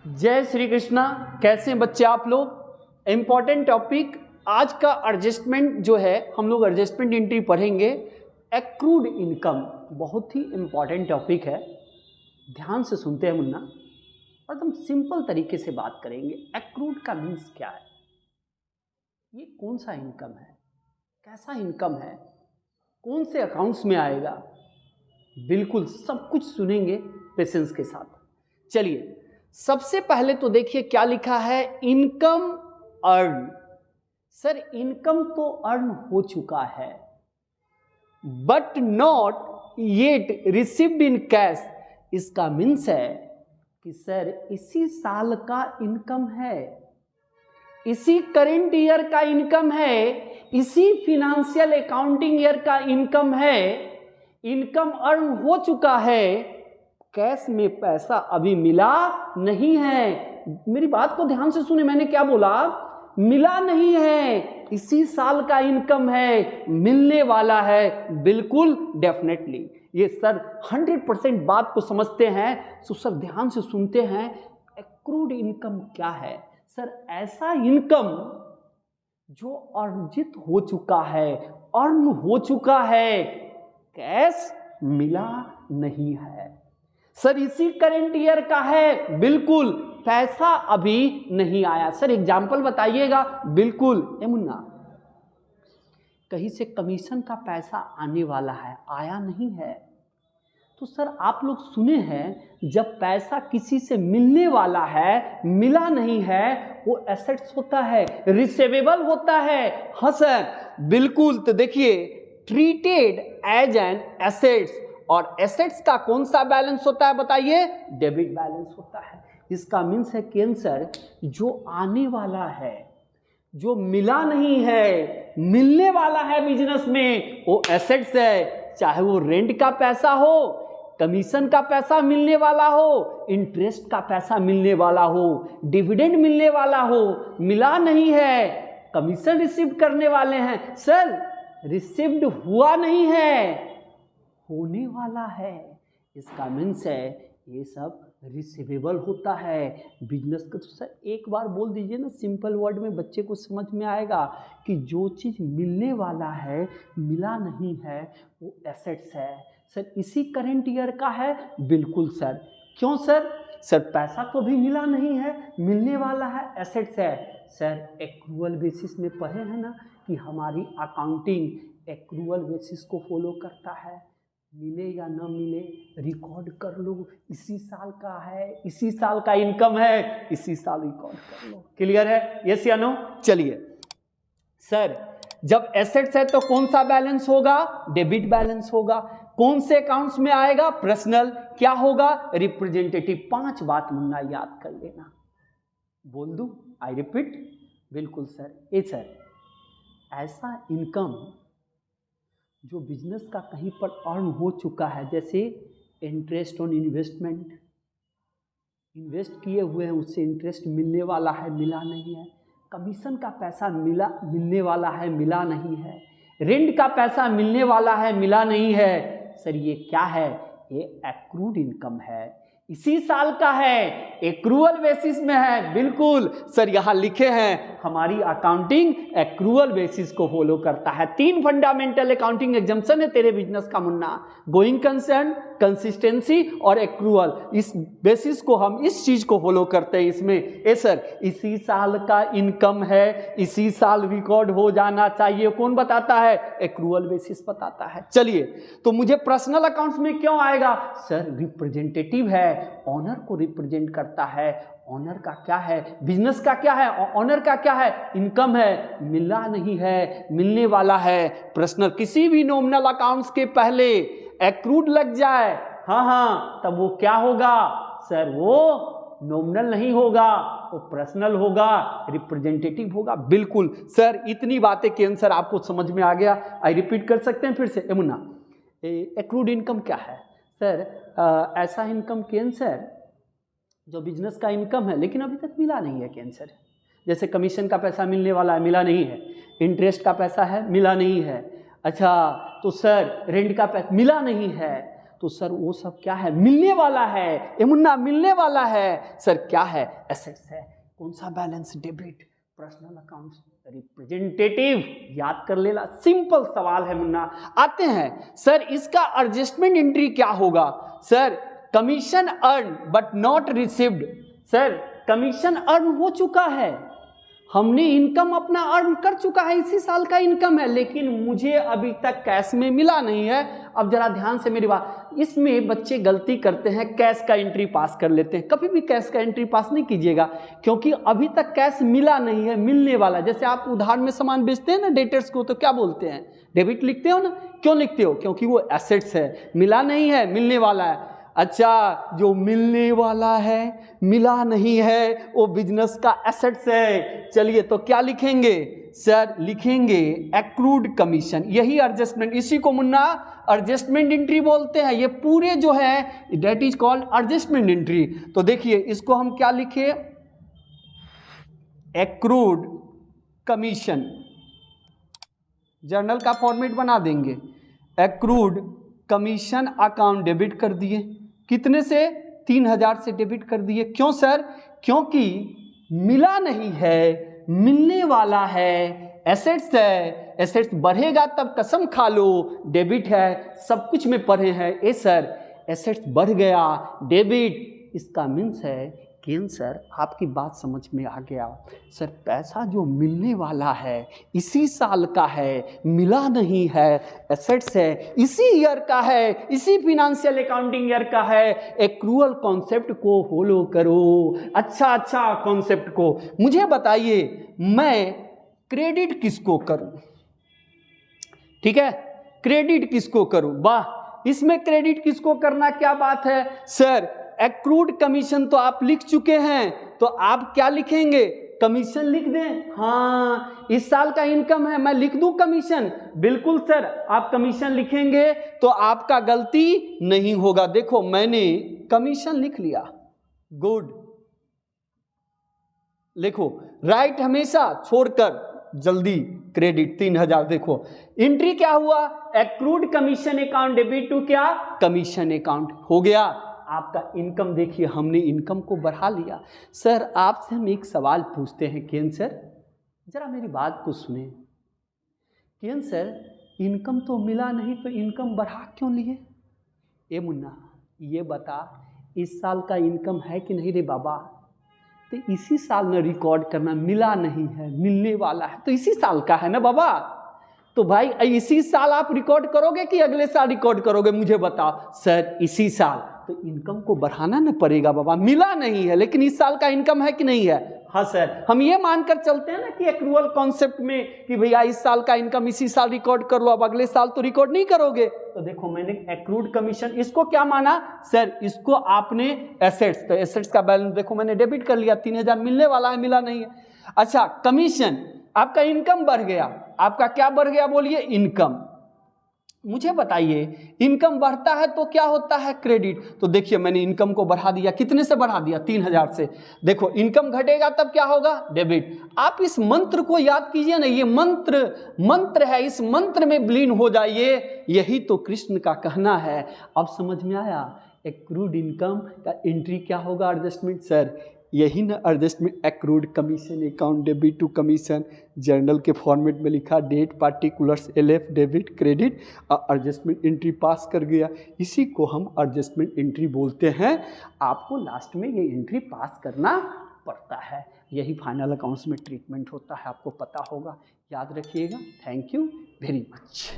जय श्री कृष्णा। कैसे हैं बच्चे आप लोग। इम्पॉर्टेंट टॉपिक आज का एडजस्टमेंट जो है, हम लोग एडजस्टमेंट एंट्री पढ़ेंगे। एक्रूड इनकम बहुत ही इम्पॉर्टेंट टॉपिक है, ध्यान से सुनते हैं मुन्ना, और एकदम सिंपल तरीके से बात करेंगे। एक्रूड का मीन्स क्या है, ये कौन सा इनकम है, कैसा इनकम है, कौन से अकाउंट्स में आएगा, बिल्कुल सब कुछ सुनेंगे पेशेंस के साथ। चलिए सबसे पहले तो देखिए क्या लिखा है, इनकम अर्न। सर इनकम तो अर्न हो चुका है but not yet received in cash. इसका मीन्स है कि सर इसी साल का इनकम है, इसी करेंट ईयर का इनकम है, इसी फिनेंशियल अकाउंटिंग ईयर का इनकम है। इनकम अर्न हो चुका है, कैश में पैसा अभी मिला नहीं है। मेरी बात को ध्यान से सुने, मैंने क्या बोला, मिला नहीं है, इसी साल का इनकम है, मिलने वाला है, बिल्कुल डेफिनेटली। ये सर 100% बात को समझते हैं, तो सर ध्यान से सुनते हैं। एक्रूड इनकम क्या है सर? ऐसा इनकम जो अर्जित हो चुका है, अर्न हो चुका है, कैश मिला नहीं है। सर इसी करेंट ईयर का है, बिल्कुल, पैसा अभी नहीं आया। सर एग्जाम्पल बताइएगा। बिल्कुल मुन्ना, कहीं से कमीशन का पैसा आने वाला है, आया नहीं है। तो सर आप लोग सुने हैं, जब पैसा किसी से मिलने वाला है, मिला नहीं है, वो एसेट्स होता है, रिसीवेबल होता है। हाँ सर बिल्कुल। तो देखिए ट्रीटेड एज एन एसेट्स, और एसेट्स का कौन सा बैलेंस होता है बताइए? डेबिट बैलेंस होता है। इसका मीन्स है कैंसर जो आने वाला है, जो मिला नहीं है, मिलने वाला है बिजनेस में, वो एसेट्स है। चाहे वो रेंट का पैसा हो, कमीशन का पैसा मिलने वाला हो, इंटरेस्ट का पैसा मिलने वाला हो, डिविडेंड मिलने वाला हो, मिला नहीं है, कमीशन रिसीव करने वाले हैं। सर रिसीव्ड हुआ नहीं है, होने वाला है। इसका मीन्स है ये सब रिसीवेबल होता है बिजनेस का। तो सर एक बार बोल दीजिए ना, सिंपल वर्ड में बच्चे को समझ में आएगा कि जो चीज़ मिलने वाला है, मिला नहीं है, वो एसेट्स है। सर इसी करेंट ईयर का है, बिल्कुल सर। क्यों सर? सर पैसा तो भी मिला नहीं है, मिलने वाला है, एसेट्स है। सर एक्रूअल बेसिस में पढ़े हैं ना कि हमारी अकाउंटिंग एक्रूअल बेसिस को फॉलो करता है। मिले या ना मिले, रिकॉर्ड कर लो, इसी साल का है, इसी साल का इनकम है, इसी साल रिकॉर्ड कर लो। क्लियर है? यस या नो? चलिए सर जब एसेट्स है तो कौन सा बैलेंस होगा? डेबिट बैलेंस होगा। कौन से अकाउंट्स में आएगा? पर्सनल। क्या होगा? रिप्रेजेंटेटिव। 5 बात मुन्ना याद कर लेना। बोल दूं? I repeat. बिल्कुल सर। ए सर ऐसा इनकम जो बिजनेस का कहीं पर अर्न हो चुका है, जैसे इंटरेस्ट ऑन इन्वेस्टमेंट, इन्वेस्ट किए हुए हैं, उससे इंटरेस्ट मिलने वाला है, मिला नहीं है। कमीशन का पैसा मिलने वाला है, मिला नहीं है। रेंट का पैसा मिलने वाला है, मिला नहीं है। सर ये क्या है? ये एक्रूड इनकम है, इसी साल का है, एक्रूअल बेसिस में है। बिल्कुल सर, यहाँ लिखे हैं हमारी अकाउंटिंग एक्रूअल बेसिस को फॉलो करता है। 3 फंडामेंटल अकाउंटिंग एग्जम्पशन है तेरे बिजनेस का मुन्ना, गोइंग कंसर्न, कंसिस्टेंसी और एक्रूअल। इस बेसिस को हम इस चीज को फॉलो करते हैं इसमें। ए सर इसी साल का इनकम है, इसी साल रिकॉर्ड हो जाना चाहिए। कौन बताता है? एक्रूअल बेसिस बताता है। चलिए तो मुझे पर्सनल अकाउंट्स में क्यों आएगा? सर रिप्रेजेंटेटिव है, ऑनर को रिप्रेजेंट करता है। ऑनर का क्या है? बिजनेस का क्या है? ऑनर का क्या है? इनकम है, मिला नहीं है, मिलने वाला है। पर्सनल। किसी भी नॉमिनल अकाउंट्स के पहले एक्रूड लग जाए, हाँ तब वो क्या होगा? सर वो नॉमिनल नहीं होगा, वो पर्सनल होगा, रिप्रेजेंटेटिव होगा। बिल्कुल सर, इतनी बातें के आंसर आपको समझ में आ गया। आई रिपीट कर सकते हैं फिर से मुन्ना। एक्रूड इनकम क्या है? सर ऐसा इनकम कैंसर जो बिजनेस का इनकम है लेकिन अभी तक मिला नहीं है कैंसर। जैसे कमीशन का पैसा मिलने वाला है, मिला नहीं है। इंटरेस्ट का पैसा है, मिला नहीं है। अच्छा तो सर रेंट का पैसा मिला नहीं है। तो सर वो सब क्या है, मिलने वाला है, ए मुन्ना मिलने वाला है। सर क्या है, एसेट्स है। कौन सा balance, debit, personal accounts, representative, याद कर लेना, सिंपल सवाल है मुन्ना। आते हैं सर इसका एडजस्टमेंट एंट्री क्या होगा। Sir commission earn but not received. Sir commission earn हो चुका है, हमने इनकम अपना अर्न कर चुका है, इसी साल का इनकम है, लेकिन मुझे अभी तक कैश में मिला नहीं है। अब जरा ध्यान से मेरी बात, इसमें बच्चे गलती करते हैं, कैश का एंट्री पास कर लेते हैं। कभी भी कैश का एंट्री पास नहीं कीजिएगा, क्योंकि अभी तक कैश मिला नहीं है, मिलने वाला। जैसे आप उधार में सामान बेचते हैं ना डेटर्स को, तो क्या बोलते हैं, डेबिट लिखते हो ना। क्यों लिखते हो, क्योंकि वो एसेट्स है, मिला नहीं है, मिलने वाला है। अच्छा, जो मिलने वाला है, मिला नहीं है, वो बिजनेस का एसेट्स है। चलिए तो क्या लिखेंगे सर, लिखेंगे एक्रूड कमीशन। यही एडजस्टमेंट, इसी को मुन्ना एडजस्टमेंट एंट्री बोलते हैं। ये पूरे जो है that is called adjustment entry. तो देखिए इसको हम क्या लिखे, एक्रूड कमीशन, जर्नल का फॉर्मेट बना देंगे। एक्रूड कमीशन अकाउंट डेबिट कर दिए, कितने से, 3000 से डेबिट कर दिए। क्यों सर, क्योंकि मिला नहीं है, मिलने वाला है, एसेट्स है, एसेट्स बढ़ेगा तब कसम खा लो, डेबिट है, सब कुछ में पढ़े हैं। ए सर एसेट्स बढ़ गया, डेबिट, इसका मीन्स है कि सर आपकी बात समझ में आ गया। सर पैसा जो मिलने वाला है इसी साल का है, मिला नहीं है, एसेट्स है, इसी ईयर का है, इसी फिनेंशियल अकाउंटिंग ईयर का है। एक्रूअल कॉन्सेप्ट को फॉलो करो। अच्छा कॉन्सेप्ट को मुझे बताइए, मैं क्रेडिट किसको करूं, ठीक है, क्रेडिट किसको करूं, वाह, इसमें क्रेडिट किसको करना, क्या बात है। सर एक्रूड कमीशन तो आप लिख चुके हैं, तो आप क्या लिखेंगे, कमीशन लिख दें। हाँ, इस साल का इनकम है, मैं लिख दूं कमीशन। बिल्कुल सर, आप कमीशन लिखेंगे तो आपका गलती नहीं होगा। देखो मैंने कमीशन लिख लिया, गुड, लिखो, राइट हमेशा छोड़कर जल्दी, क्रेडिट 3000। देखो एंट्री क्या हुआ, accrued commission account debit to क्या, कमीशन अकाउंट, हो गया आपका इनकम। देखिए हमने इनकम को बढ़ा लिया। सर आपसे हम एक सवाल पूछते हैं, केन सर जरा मेरी बात को सुने। केन सर इनकम तो मिला नहीं, तो इनकम बढ़ा क्यों लिए। ए मुन्ना ये बता, इस साल का इनकम है कि नहीं रे बाबा, तो इसी साल में रिकॉर्ड करना, मिला नहीं है, मिलने वाला है, तो इसी साल का है ना बाबा। तो भाई इसी साल आप रिकॉर्ड करोगे कि अगले साल रिकॉर्ड करोगे, मुझे बताओ। सर इसी साल, तो इनकम को बढ़ाना ना पड़ेगा बाबा, मिला नहीं है लेकिन इस साल का इनकम है कि नहीं है। हाँ सर, हम ये मानकर चलते हैं ना कि एक्रूअल कॉन्सेप्ट में कि भैया इस साल का इनकम इसी साल रिकॉर्ड कर लो, अब अगले साल तो रिकॉर्ड नहीं करोगे। तो देखो मैंने एक्रूड कमीशन, इसको क्या माना सर, इसको आपने एसेट्स, तो एसेट्स का बैलेंस देखो मैंने डेबिट कर लिया, 3000 मिलने वाला है, मिला नहीं है। अच्छा कमीशन, आपका इनकम बढ़ गया, आपका क्या बढ़ गया बोलिए, इनकम। मुझे बताइए इनकम बढ़ता है तो क्या होता है, क्रेडिट। तो देखिए मैंने इनकम को बढ़ा दिया, कितने से बढ़ा दिया, 3000 से। देखो इनकम घटेगा तब क्या होगा, डेबिट। आप इस मंत्र को याद कीजिए ना, ये मंत्र है, इस मंत्र में विलीन हो जाइए, यही तो कृष्ण का कहना है। अब समझ में आया, एक्रूड इनकम का एंट्री क्या होगा, एडजस्टमेंट। सर यही ना adjustment, accrued commission account debit to commission, journal के फॉर्मेट में लिखा, date particulars, LF, debit, credit, adjustment entry pass कर गया, इसी को हम एडजस्टमेंट एंट्री बोलते हैं। आपको लास्ट में ये एंट्री पास करना पड़ता है, यही फाइनल अकाउंट्स में ट्रीटमेंट होता है, आपको पता होगा, याद रखिएगा। Thank you very much.